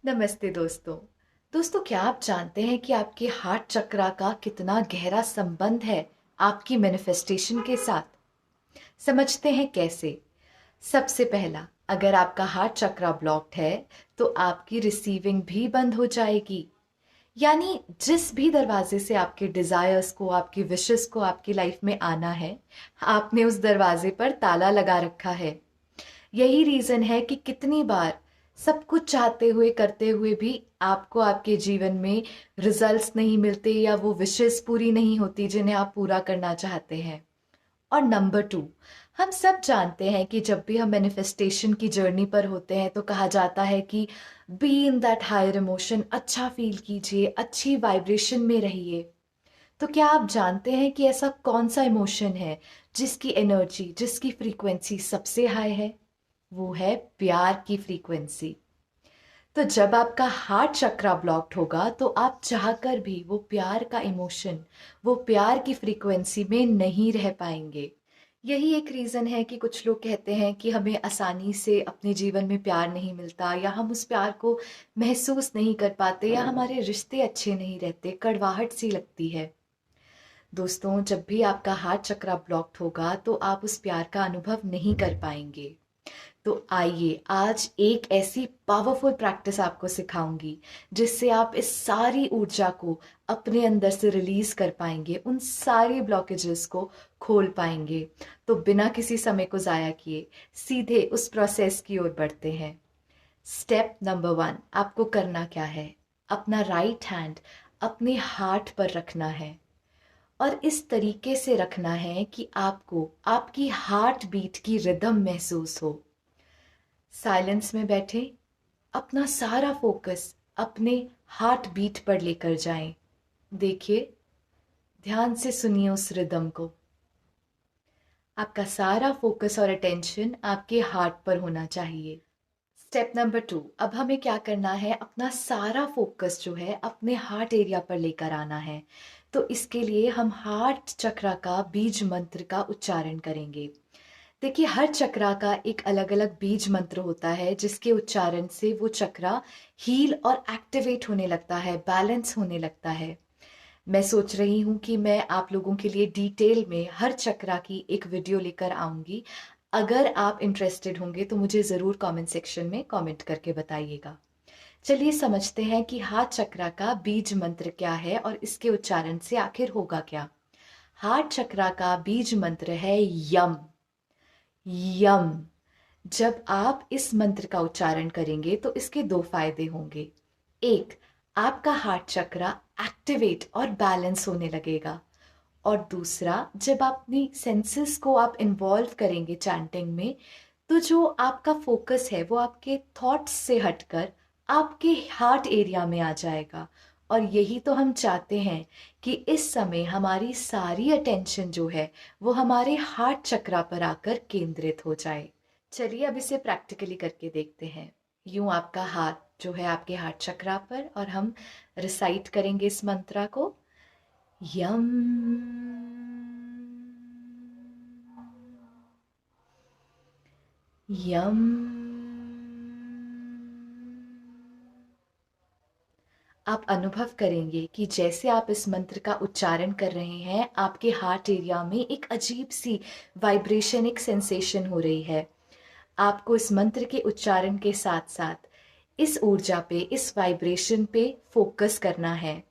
नमस्ते दोस्तों। दोस्तों, क्या आप जानते हैं कि आपके हार्ट चक्रा का कितना गहरा संबंध है आपकी मैनिफेस्टेशन के साथ? समझते हैं कैसे। सबसे पहला, अगर आपका हार्ट चक्रा ब्लॉक्ड है तो आपकी रिसीविंग भी बंद हो जाएगी। यानी जिस भी दरवाजे से आपके डिजायर्स को, आपकी विशेस को आपकी लाइफ में आना है, आपने उस दरवाजे पर ताला लगा रखा है। यही रीजन है कि कितनी बार सब कुछ चाहते हुए करते हुए भी आपको आपके जीवन में रिजल्ट्स नहीं मिलते या वो विशेस पूरी नहीं होती जिन्हें आप पूरा करना चाहते हैं। और नंबर टू, हम सब जानते हैं कि जब भी हम मैनिफेस्टेशन की जर्नी पर होते हैं तो कहा जाता है कि be in that higher emotion, अच्छा फील कीजिए, अच्छी वाइब्रेशन में रहिए। तो क्या आप जानते हैं कि ऐसा कौन सा इमोशन है जिसकी एनर्जी, जिसकी फ्रीक्वेंसी सबसे हाई है? वो है प्यार की फ्रीक्वेंसी। तो जब आपका हार्ट चक्रा ब्लॉक्ड होगा तो आप चाहकर भी वो प्यार का इमोशन, वो प्यार की फ्रीक्वेंसी में नहीं रह पाएंगे। यही एक रीज़न है कि कुछ लोग कहते हैं कि हमें आसानी से अपने जीवन में प्यार नहीं मिलता, या हम उस प्यार को महसूस नहीं कर पाते, या हमारे रिश्ते अच्छे नहीं रहते, कड़वाहट सी लगती है। दोस्तों, जब भी आपका हार्ट चक्रा ब्लॉक्ड होगा तो आप उस प्यार का अनुभव नहीं कर पाएंगे। तो आइए आज एक ऐसी पावरफुल प्रैक्टिस आपको सिखाऊंगी जिससे आप इस सारी ऊर्जा को अपने अंदर से रिलीज कर पाएंगे, उन सारी ब्लॉकेजेस को खोल पाएंगे। तो बिना किसी समय को जाया किए सीधे उस प्रोसेस की ओर बढ़ते हैं। स्टेप नंबर 1, आपको करना क्या है? अपना राइट हैंड अपने हार्ट पर रखना है, और इस तरीके से रखना है कि आपको आपकी हार्ट बीट की रिदम महसूस हो। साइलेंस में बैठे अपना सारा फोकस अपने हार्ट बीट पर लेकर जाएं। देखिए, ध्यान से सुनिए उस रिदम को। आपका सारा फोकस और अटेंशन आपके हार्ट पर होना चाहिए। स्टेप नंबर 2, अब हमें क्या करना है? अपना सारा फोकस जो है अपने हार्ट एरिया पर लेकर आना है। तो इसके लिए हम हार्ट चक्र का बीज मंत्र का उच्चारण करेंगे। देखिए, हर चक्रा का एक अलग अलग बीज मंत्र होता है जिसके उच्चारण से वो चक्रा हील और एक्टिवेट होने लगता है, बैलेंस होने लगता है। मैं सोच रही हूँ कि मैं आप लोगों के लिए डिटेल में हर चक्रा की एक वीडियो लेकर आऊंगी। अगर आप इंटरेस्टेड होंगे तो मुझे ज़रूर कमेंट सेक्शन में कमेंट करके बताइएगा। चलिए समझते हैं कि हार्ट चक्रा का बीज मंत्र क्या है और इसके उच्चारण से आखिर होगा क्या। हार्ट चक्रा का बीज मंत्र है यम। यम। जब आप इस मंत्र का उच्चारण करेंगे तो इसके दो फायदे होंगे। एक, आपका हार्ट चक्रा एक्टिवेट और बैलेंस होने लगेगा। और दूसरा, जब आप अपनी सेंसेस को आप इन्वॉल्व करेंगे चैंटिंग में, तो जो आपका फोकस है वो आपके थॉट्स से हटकर आपके हार्ट एरिया में आ जाएगा। और यही तो हम चाहते हैं कि इस समय हमारी सारी अटेंशन जो है वो हमारे हार्ट चक्रा पर आकर केंद्रित हो जाए। चलिए अब इसे प्रैक्टिकली करके देखते हैं। यूं आपका हाथ जो है आपके हार्ट चक्रा पर, और हम रिसाइट करेंगे इस मंत्रा को। यम। यम। आप अनुभव करेंगे कि जैसे आप इस मंत्र का उच्चारण कर रहे हैं, आपके हार्ट एरिया में एक अजीब सी वाइब्रेशन, एक सेंसेशन हो रही है। आपको इस मंत्र के उच्चारण के साथ साथ इस ऊर्जा पे, इस वाइब्रेशन पे फोकस करना है।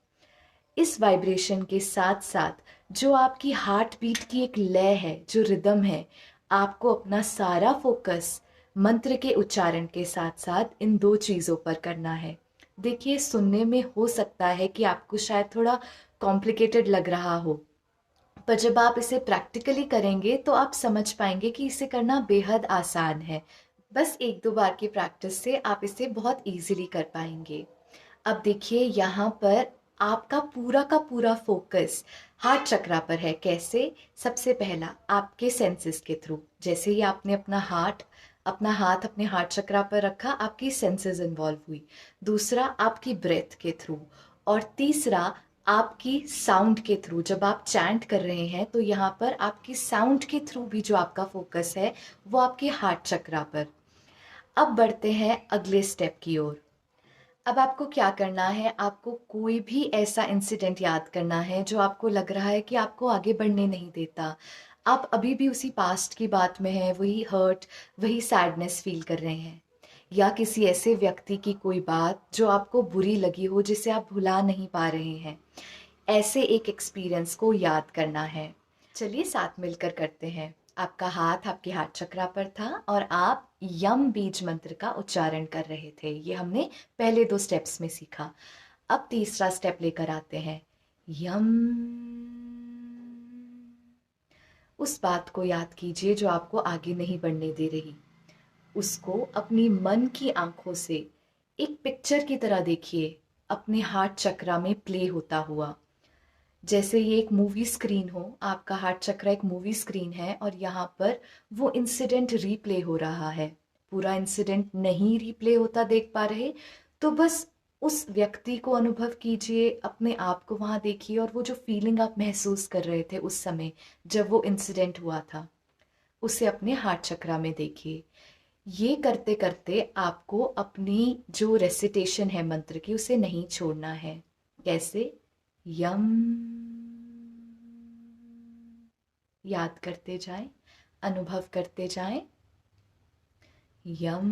इस वाइब्रेशन के साथ साथ जो आपकी हार्ट बीट की एक लय है, जो रिदम है, आपको अपना सारा फोकस मंत्र के उच्चारण के साथ साथ इन दो चीज़ों पर करना है। देखिए, सुनने में हो सकता है कि आपको शायद थोड़ा कॉम्प्लिकेटेड लग रहा हो, पर जब आप इसे प्रैक्टिकली करेंगे तो आप समझ पाएंगे कि इसे करना बेहद आसान है। बस एक दो बार की प्रैक्टिस से आप इसे बहुत इजीली कर पाएंगे। अब देखिए, यहाँ पर आपका पूरा का पूरा फोकस हार्ट चक्रा पर है। कैसे? सबसे पहला, आपके सेंसेस के थ्रू। जैसे ही आपने अपना हाथ अपने हार्ट चक्रा पर रखा, आपकी सेंसेस इन्वॉल्व हुई। दूसरा, आपकी ब्रेथ के थ्रू। और तीसरा, आपकी साउंड के थ्रू। जब आप चैंट कर रहे हैं तो यहाँ पर आपकी साउंड के थ्रू भी जो आपका फोकस है वो आपके हार्ट चक्रा पर। अब बढ़ते हैं अगले स्टेप की ओर। अब आपको क्या करना है, आपको कोई भी ऐसा इंसिडेंट याद करना है जो आपको लग रहा है कि आपको आगे बढ़ने नहीं देता। आप अभी भी उसी पास्ट की बात में हैं, वही हर्ट, वही सैडनेस फील कर रहे हैं, या किसी ऐसे व्यक्ति की कोई बात जो आपको बुरी लगी हो, जिसे आप भुला नहीं पा रहे हैं। ऐसे एक एक्सपीरियंस को याद करना है। चलिए साथ मिलकर करते हैं। आपका हाथ आपके हाथ चक्रा पर था और आप यम बीज मंत्र का उच्चारण कर रहे थे। ये हमने पहले 2 स्टेप्स में सीखा। अब तीसरा स्टेप लेकर आते हैं। यम। उस बात को याद कीजिए जो आपको आगे नहीं बढ़ने दे रही। उसको अपनी मन की आंखों से एक पिक्चर की तरह देखिए, अपने हार्ट चक्रा में प्ले होता हुआ। जैसे ये एक मूवी स्क्रीन हो, आपका हार्ट चक्र एक मूवी स्क्रीन है और यहाँ पर वो इंसिडेंट रीप्ले हो रहा है। पूरा इंसिडेंट नहीं रीप्ले होता देख पा रहे तो बस उस व्यक्ति को अनुभव कीजिए, अपने आप को वहाँ देखिए और वो जो फीलिंग आप महसूस कर रहे थे उस समय जब वो इंसिडेंट हुआ था, उसे अपने हार्ट चक्रा में देखिए। ये करते करते आपको अपनी जो रेसिटेशन है मंत्र की, उसे नहीं छोड़ना है। कैसे? यम। याद करते जाएं, अनुभव करते जाएं। यम।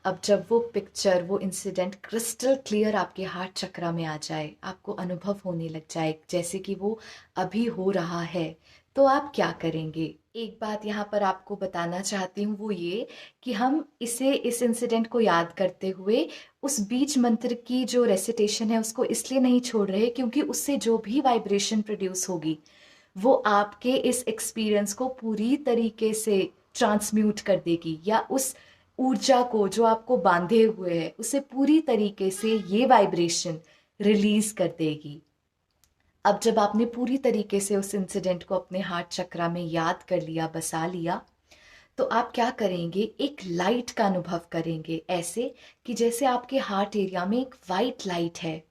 अब जब वो पिक्चर, वो इंसिडेंट क्रिस्टल क्लियर आपके हार्ट चक्रा में आ जाए, आपको अनुभव होने लग जाए जैसे कि वो अभी हो रहा है, तो आप क्या करेंगे? एक बात यहाँ पर आपको बताना चाहती हूँ, वो ये कि हम इस इंसिडेंट को याद करते हुए उस बीज मंत्र की जो रेसिटेशन है उसको इसलिए नहीं छोड़ रहे क्योंकि उससे जो भी वाइब्रेशन प्रोड्यूस होगी वो आपके इस एक्सपीरियंस को पूरी तरीके से ट्रांसम्यूट कर देगी, या उस ऊर्जा को जो आपको बांधे हुए है उसे पूरी तरीके से ये वाइब्रेशन रिलीज कर देगी। अब जब आपने पूरी तरीके से उस इंसिडेंट को अपने हार्ट चक्रा में याद कर लिया, बसा लिया, तो आप क्या करेंगे? एक लाइट का अनुभव करेंगे, ऐसे कि जैसे आपके हार्ट एरिया में एक वाइट लाइट है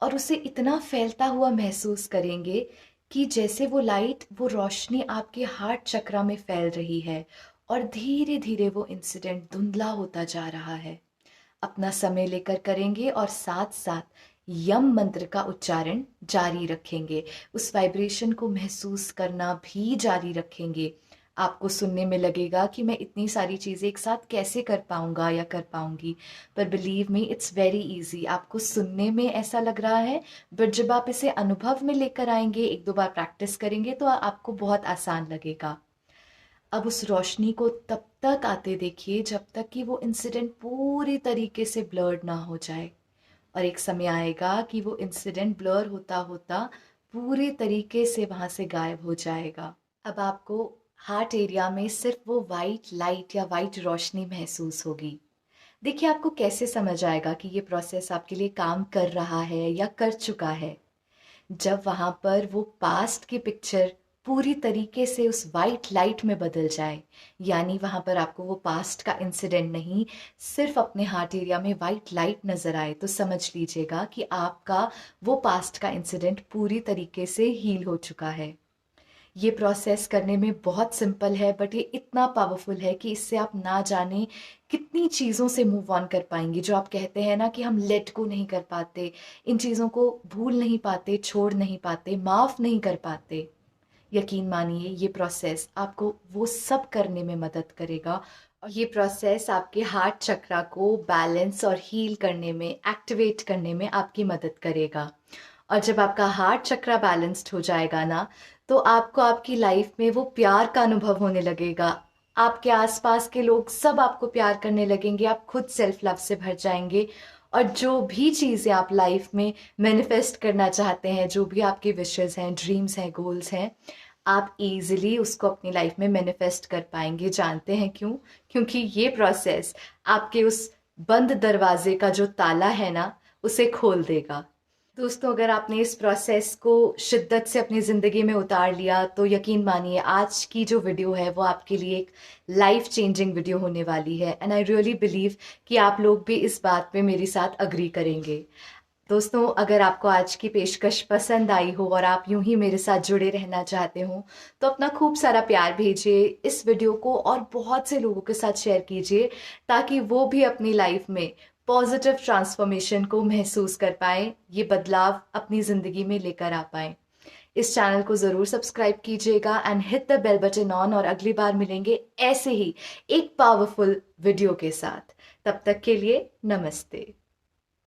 और उसे इतना फैलता हुआ महसूस करेंगे कि जैसे वो लाइट, वो रोशनी आपके हार्ट चक्रा में फैल रही है और धीरे धीरे वो इंसिडेंट धुंधला होता जा रहा है। अपना समय लेकर करेंगे और साथ साथ यम मंत्र का उच्चारण जारी रखेंगे, उस वाइब्रेशन को महसूस करना भी जारी रखेंगे। आपको सुनने में लगेगा कि मैं इतनी सारी चीज़ें एक साथ कैसे कर पाऊंगा या कर पाऊंगी, पर believe me it's very easy. आपको सुनने में ऐसा लग रहा है, बट जब आप इसे अनुभव में लेकर आएंगे, 1-2 बार प्रैक्टिस करेंगे तो आपको बहुत आसान लगेगा। अब उस रोशनी को तब तक आते देखिए जब तक कि वो इंसिडेंट पूरी तरीके से ब्लर्ड ना हो जाए, और एक समय आएगा कि वो इंसिडेंट ब्लर होता होता पूरे तरीके से वहां से गायब हो जाएगा। अब आपको हार्ट एरिया में सिर्फ वो वाइट लाइट या वाइट रोशनी महसूस होगी। देखिए आपको कैसे समझ आएगा कि ये प्रोसेस आपके लिए काम कर रहा है या कर चुका है? जब वहां पर वो पास्ट की पिक्चर पूरी तरीके से उस वाइट लाइट में बदल जाए, यानी वहां पर आपको वो पास्ट का इंसिडेंट नहीं, सिर्फ अपने हार्ट एरिया में वाइट लाइट नजर आए, तो समझ लीजिएगा कि आपका वो पास्ट का इंसिडेंट पूरी तरीके से हील हो चुका है। ये प्रोसेस करने में बहुत सिंपल है, बट ये इतना पावरफुल है कि इससे आप ना जाने कितनी चीज़ों से मूव ऑन कर पाएंगे। जो आप कहते हैं ना कि हम लेट को नहीं कर पाते, इन चीज़ों को भूल नहीं पाते, छोड़ नहीं पाते, माफ़ नहीं कर पाते, यकीन मानिए ये प्रोसेस आपको वो सब करने में मदद करेगा। और ये प्रोसेस आपके हार्ट चक्रा को बैलेंस और हील करने में, एक्टिवेट करने में आपकी मदद करेगा। और जब आपका हार्ट चक्रा बैलेंस्ड हो जाएगा ना, तो आपको आपकी लाइफ में वो प्यार का अनुभव होने लगेगा। आपके आसपास के लोग सब आपको प्यार करने लगेंगे, आप खुद सेल्फ लव से भर जाएंगे, और जो भी चीज़ें आप लाइफ में मैनिफेस्ट करना चाहते हैं, जो भी आपके विशेस हैं, ड्रीम्स हैं, गोल्स हैं, आप इजीली उसको अपनी लाइफ में मैनिफेस्ट कर पाएंगे। जानते हैं क्यों? क्योंकि ये प्रोसेस आपके उस बंद दरवाजे का जो ताला है ना, उसे खोल देगा। दोस्तों, अगर आपने इस प्रोसेस को शिद्दत से अपनी ज़िंदगी में उतार लिया तो यकीन मानिए आज की जो वीडियो है वो आपके लिए एक लाइफ चेंजिंग वीडियो होने वाली है। एंड आई रियली बिलीव कि आप लोग भी इस बात पे मेरे साथ अग्री करेंगे। दोस्तों, अगर आपको आज की पेशकश पसंद आई हो और आप यूं ही मेरे साथ जुड़े रहना चाहते हो तो अपना खूब सारा प्यार भेजिए इस वीडियो को और बहुत से लोगों के साथ शेयर कीजिए ताकि वो भी अपनी लाइफ में पॉजिटिव ट्रांसफॉर्मेशन को महसूस कर पाए, ये बदलाव अपनी जिंदगी में लेकर आ पाए। इस चैनल को जरूर सब्सक्राइब कीजिएगा and hit the bell button on, और अगली बार मिलेंगे ऐसे ही एक पावरफुल वीडियो के साथ। तब तक के लिए नमस्ते।